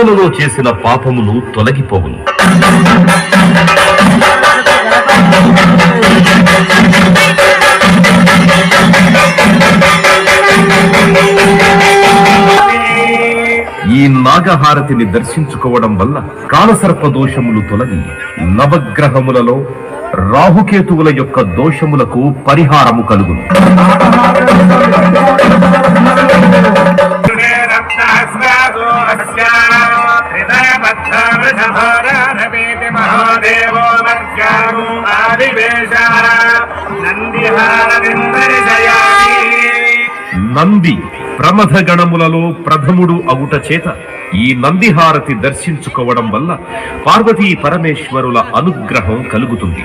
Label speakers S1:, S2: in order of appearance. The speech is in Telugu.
S1: జన్మలలో చేసిన పాపములు తొలగిపోవును. ఈ నాగహారతిని దర్శించుకోవడం వల్ల కాలసర్ప దోషములు తొలగి నవగ్రహములలో రాహుకేతువుల యొక్క దోషములకు పరిహారము కలుగును. నంది ప్రమథ గణములలో ప్రథముడు అగుట చేత ఈ నందిహారతి దర్శించుకోవడం వల్ల పార్వతీ పరమేశ్వరుల అనుగ్రహం కలుగుతుంది.